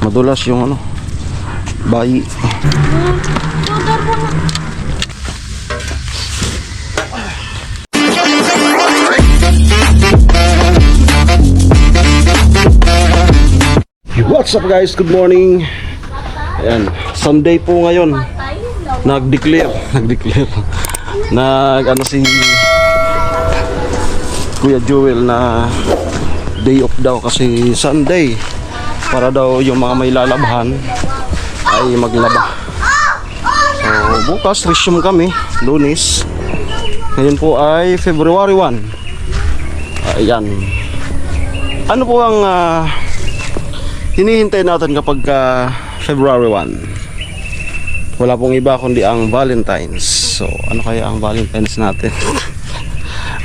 Madulas yung ano, bayi. What's up guys? Good morning. Ayan, Sunday po ngayon. Nag-declare ano si Kuya Joel na day off daw kasi Sunday, para daw yung mga may lalabhan ay maglaba. So bukas resume kami, Lunes. Ngayon po ay February 1. Ayan. Ano po ang hinihintay natin kapag February 1? Wala pong iba kundi ang Valentine's. So ano kaya ang Valentine's natin?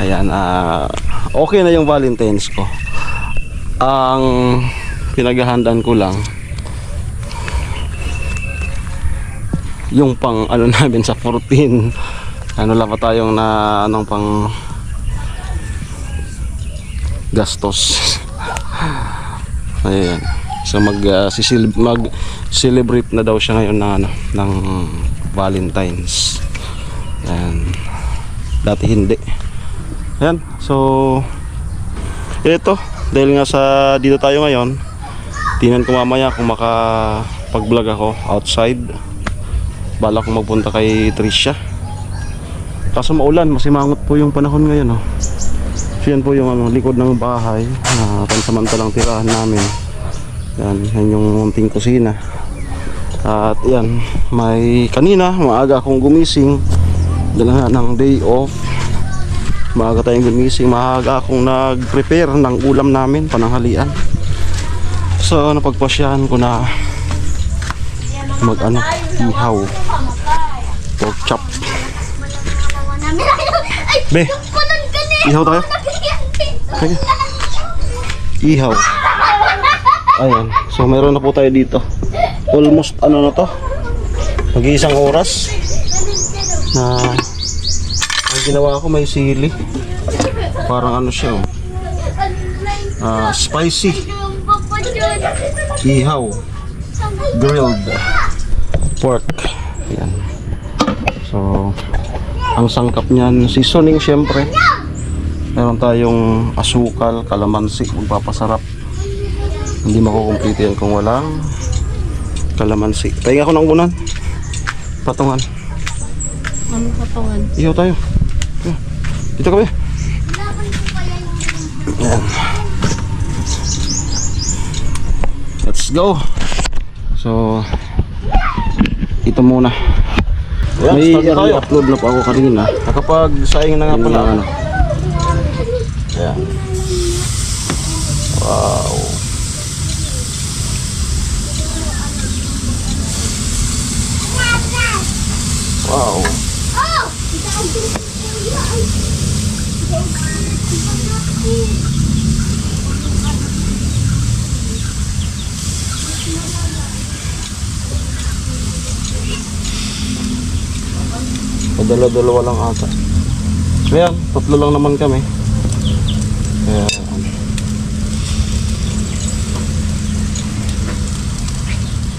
Ayan, okay na yung Valentine's ko. Ang pinaghahandaan ko lang yung pang ano namin sa 14. Ano lang pa tayong na anong pang gastos. Ayan. So mag-celebrate na daw siya ngayon ng Valentine's. Ayan. Dati hindi. Ayan. So ito, dahil nga sa dito tayo ngayon, tingnan ko mamaya kung makapag-vlog ako outside. Bala kong magpunta kay Tricia. Kaso maulan, masimangot po yung panahon ngayon, oh. So yan po yung likod ng bahay na pansamantalang tirahan namin. Yan yung munting kusina. At yan, kanina maaga akong gumising dala ng day off. Maaga tayong gumising, maaga akong nag-prepare ng ulam namin, pananghalian. So napagpasyahan ko na ihaw, pork chop. Be, ihaw tayo. Okay. Ihaw. Ayan, so meron na po tayo dito. Almost ano na to, mag-iisang oras na ang ginawa ko, may sili. Parang ano siya, spicy. Ihaw, grilled pork. Ayan. So ang sangkap niyan, seasoning syempre. Meron tayong asukal, kalamansi, magpapasarap. Hindi makukumpleto yan kung walang kalamansi. Pahinga ko ng unan. Patungan. Anong patungan? Ihaw tayo. Dito kami. Ayan. Let's go. So ito muna. May upload na po ako kanina. Nakapag-sayang na nga pala. Ayan. Wow. Wow. Padala-dalawa lang ata. Ayan, tatlo lang naman kami. Ayan.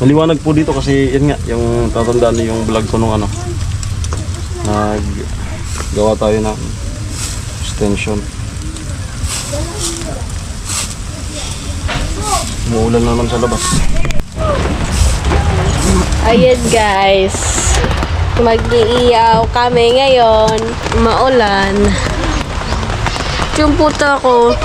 Maliwanag po dito kasi yun nga, yung tatandaan niyo yung vlog ko nung naggawa tayo ng extension. Umuulan naman sa labas. Ayan guys, mag-iiyaw kami ngayon. Maulan. Yung puta ko,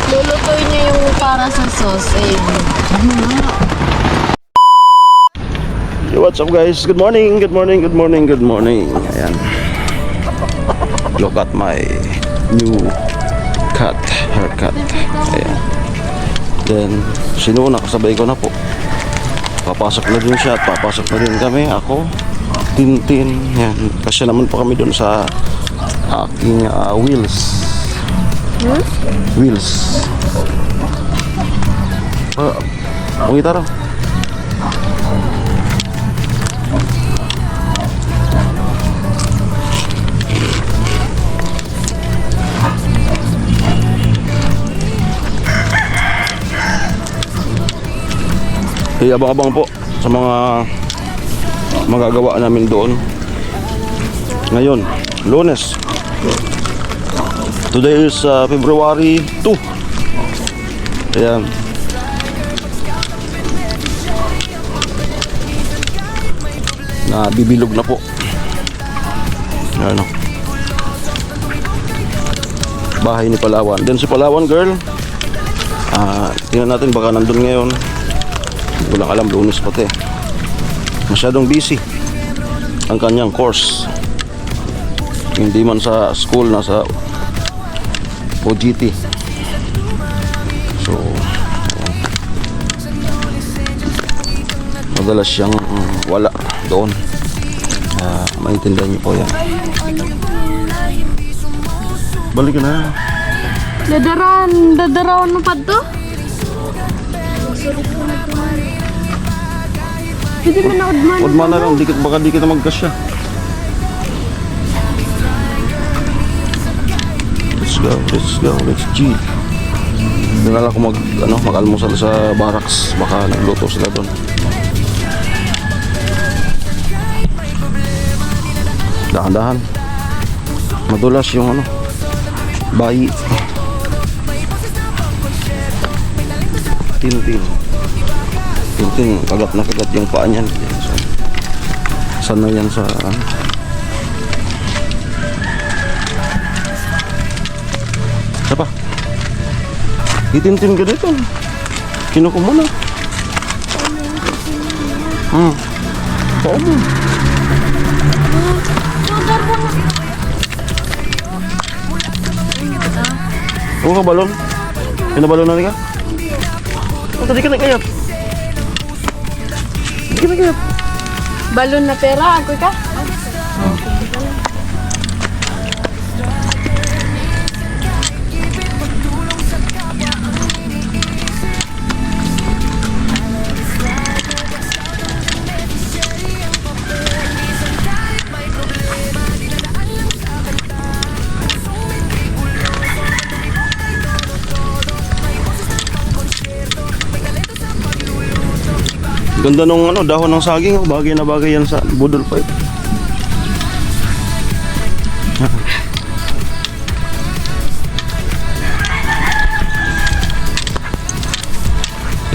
lulutuin niya yung para sa sauce. Yo, what's up guys? Good morning, good morning, good morning, good morning. Ayan. Look at my new haircut. Ayan. Then, sinuna, kasabay ko na po. Papasok na din siya at papasok na din kami. Ako, Tintin. Ayan. Kasi naman po kami doon sa aking wheels. Wheels. Ang gitara. Kaya abang-abang po sa mga magagawa namin doon. Ngayon, Lunes. Today is February 2. Ayan. Bibilog na po. Ano? Bahay ni Palawan. Then si Palawan girl, tingnan natin baka nandun ngayon. Hindi ko lang alam, Lunes pati. Masyadong busy ang kanyang course. Hindi man sa school, nasa OJT. So madalas siyang wala doon. Maintindihan niyo po yan. Balik na. Dadarawan mo pa to? Hindi mo na udman. Udman na lang, baka di kita magkasya. Let's G. Dinala ko mag-almusal sa barracks, baka nagluto sila doon. Dahan-dahan. Madulas yung bayi. Tintin, kagat na kagat yung paa niyan. Sana yan sa Siapa? Itintin ka dito. Kinuko mo na. Pao mo. Huwag ka balon? Pinabalon na ka? Tadi ka nagkayap. Di ka nagkayap. Balon na pera, ako ka? Ganda nung dahon ng saging, bagay na bagay yan sa budol fight.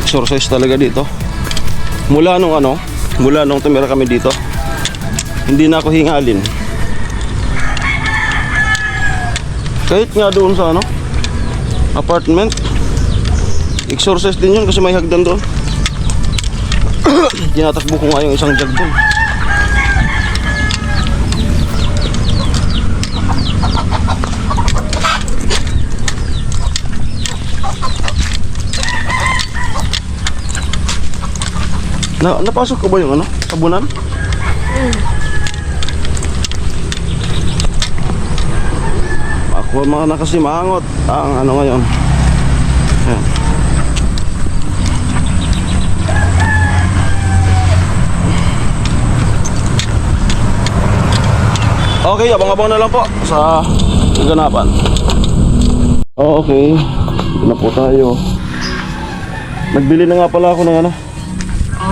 Exercise talaga dito. Mula nung tumira kami dito, hindi na ako hingalin. Kahit nga doon sa apartment, exercise din yun kasi may hagdan doon. Tinatakbo ko nga yung isang jug dun. Napasok ko ba yung sabunan? Ako mga nakasimangot ang ngayon. Ayan. Okay, abang-abang na lang po sa kaganapan. Okay, ito na po tayo. Nagbili na nga pala ako ng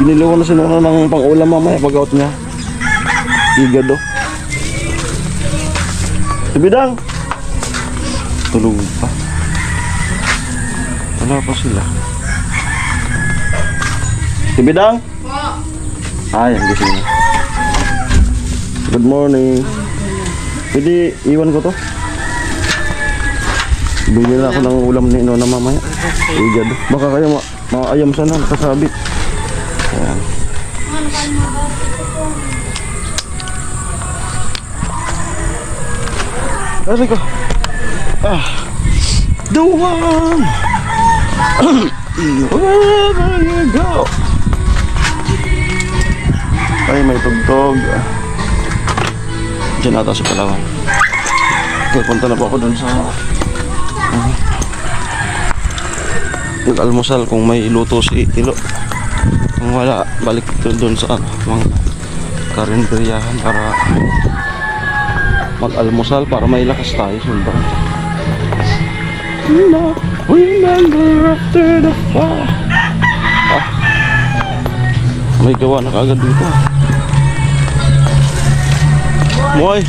binili ko na sinuna ng pang-ulam mamaya pag-out niya. Higado. Tibidang! Tulog pa. Wala pa sila. Tibidang! Ay, ang gising na. Good morning. Pwede iwan ko to. Bili na ako ng ulam ni Nona mamaya. Igad. Baka kayo maayam sana nakasabit. Ayan. Aray ko. The one. Wherever you go. Ay, may tugtog. Diyan ata si Palawan. Okay, punta na po ako dun sa nag-almusal kung may luto si Tilo. Kung wala, balik dun sa mga karinderyahan para mag-almusal para may lakas tayo. Sundra. Remember after the fire. May gawa na kaagad dito. Moy!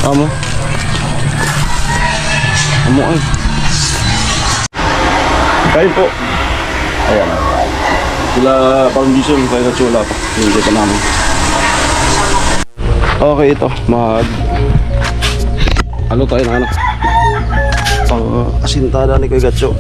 Amo. Amo ay. Kain po. Ayan. Sila parang gising kaya sa tsula pa. Hindi pa namin. Okay, ito. Ano tayo na ano? Pang asintada ni Kuya Gatcho.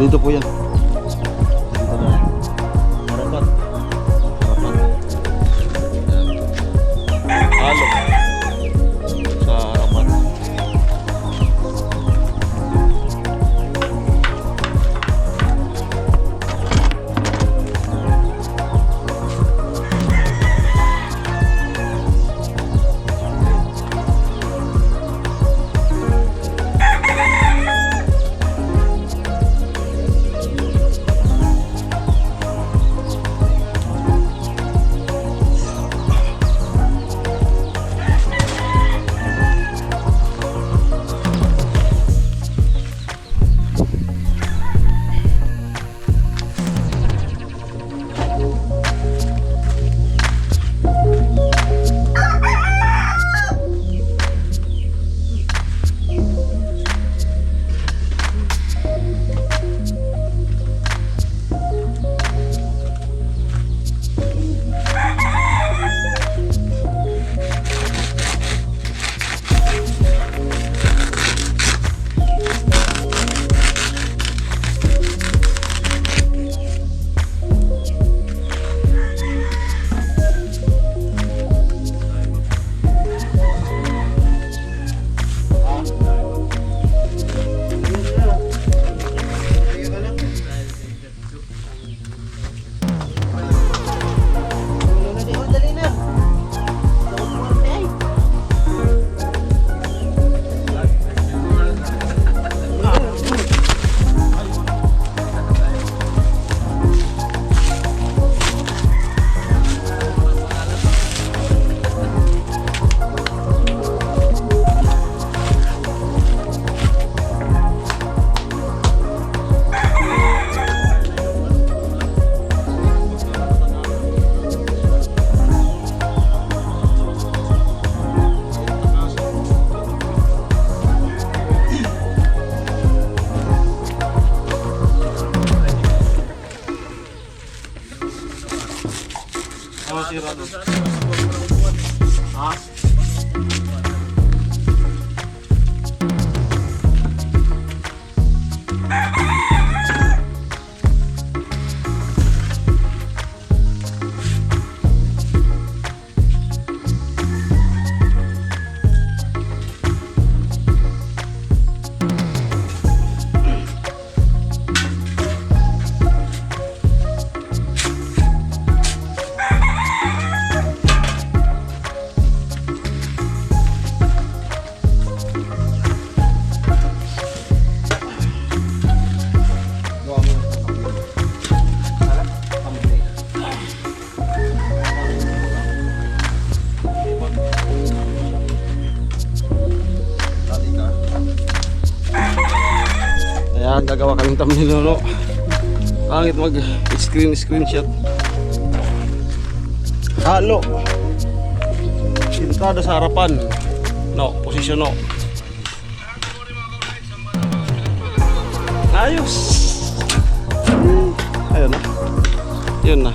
Dito po yan. Dito na. Harapan. Harapan. Yan. Alok. Sa harapan. masira doon. Ha? Ayan, gagawa kaming thumbnail, no? Pangit mag-screenshot. Halo. Sintada sa harapan. No, posisyon no. Ayos. Ayun na. Yun na.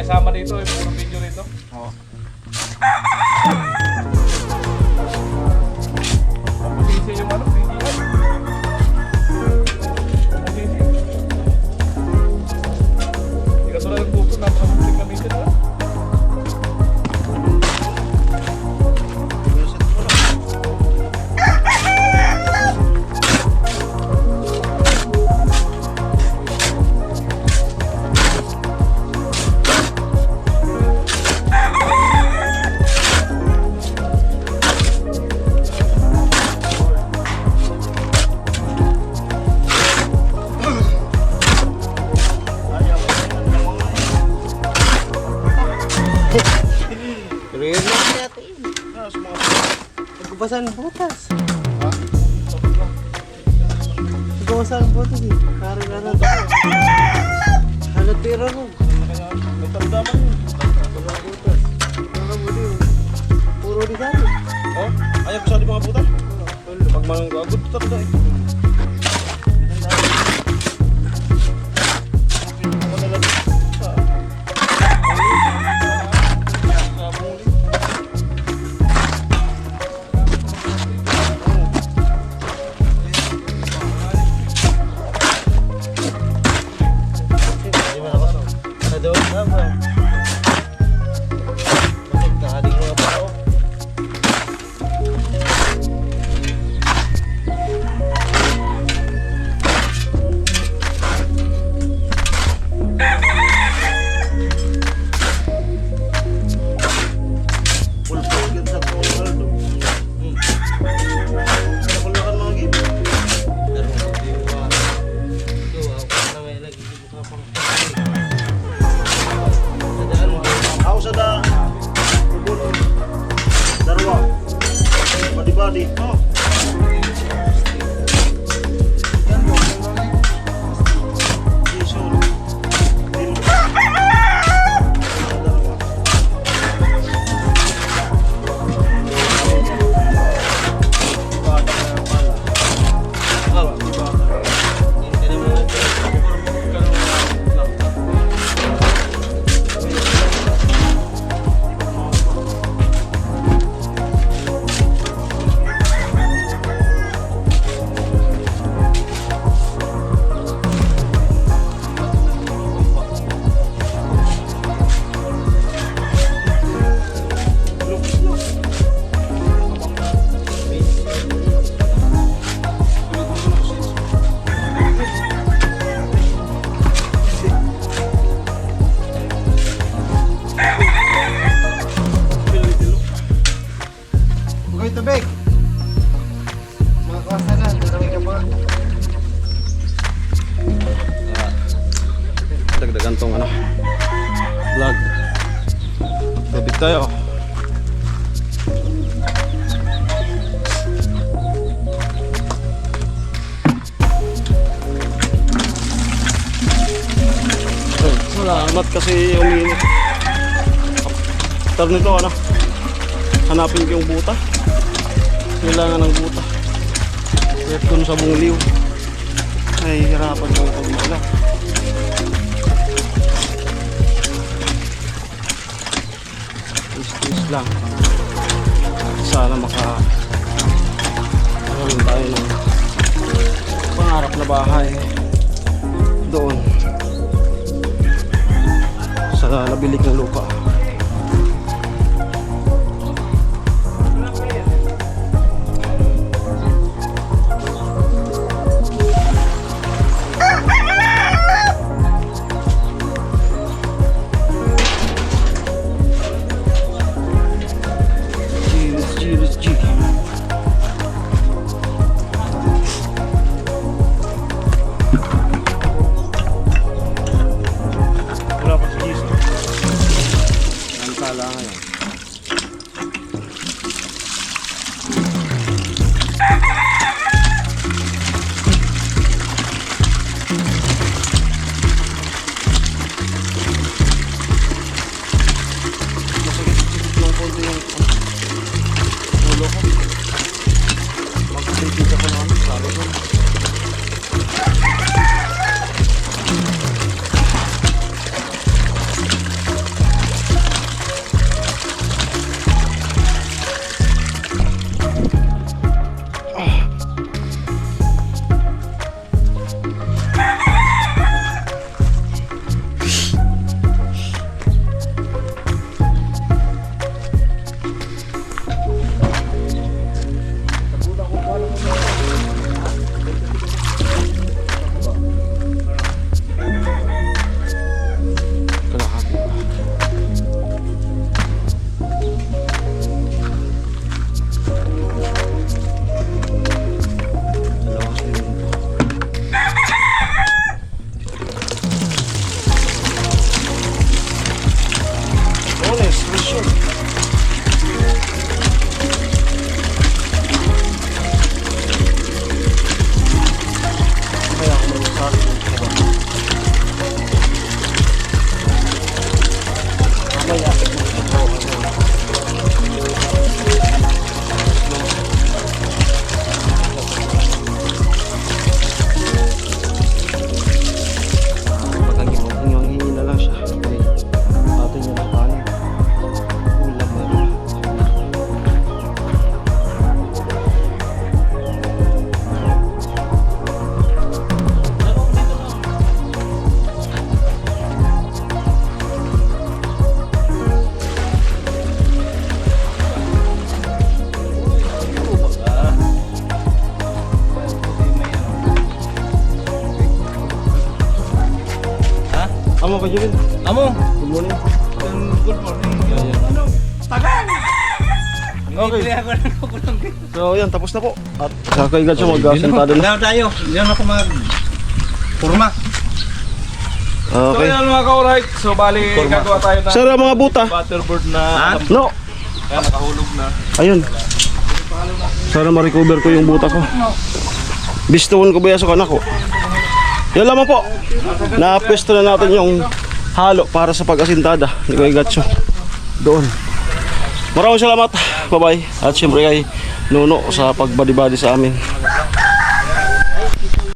Sama dito, yung puro video rito. Oo. Masisi yung ano, video. Masisi. Hindi ka tulad ng buko, napakamuling gamitin na. Nagbasan butas. Ha? Nagbasan butas eh. Karo-karo. Halat pera mo. May tanda-tanda yun. Walang butas. Mga muli yun. Puro di sari. Oh, ayaw ko sa di mga puta. Pag mga agad, tanda eh. tubig. Mga kasa na, tawag ka mga. Dagdagan tong ano, vlog. Tubig tayo. Ay, salamat kasi uminit. After nito ano, hanapin ko yung buta. Kailangan ng buta. Kahit dun sa bungliw. Ay, hirapan ko ito mula. Is lang. Sana magkaroon tayo ng pangarap na bahay doon sa nabilig na lupa. Wala pa si Jesus. Ang tala ngayon. Masakit-sakit ng konti yung ulo ko. Mag-safety ako na ano, sabi ko. Kalahati pa. Dalawa sa yun. Honest, for sure. Kaya ako mag-usari. Mamaya. Pag ang hingi na lang siya. Okay. Atin niya ng kanin. Ulam na rin. Amo ka Jubil? Amo, Good morning. good morning. Ayan. Tagal! Okay. Ako lang ako lang. So yan, tapos na po. At kakaigan siya mag-asintado na. Tayo. Diyan ako purma. So Okay. yan mga ka-alright. So bali gagawa tayo ng Sir, ang mga buta. butterbird na No. Ayan, nakahulog na. Ayun. Sana ma-recover ko yung buta ko. Bistuon ko ba yan sa kanak ko? Yan lamang po. Na-pwesto na natin yung halo para sa pag-asintada ni Kuya Gatcho. Doon. Maraming salamat. Bye-bye. At syempre kay Nuno sa pagbadi-badi sa amin.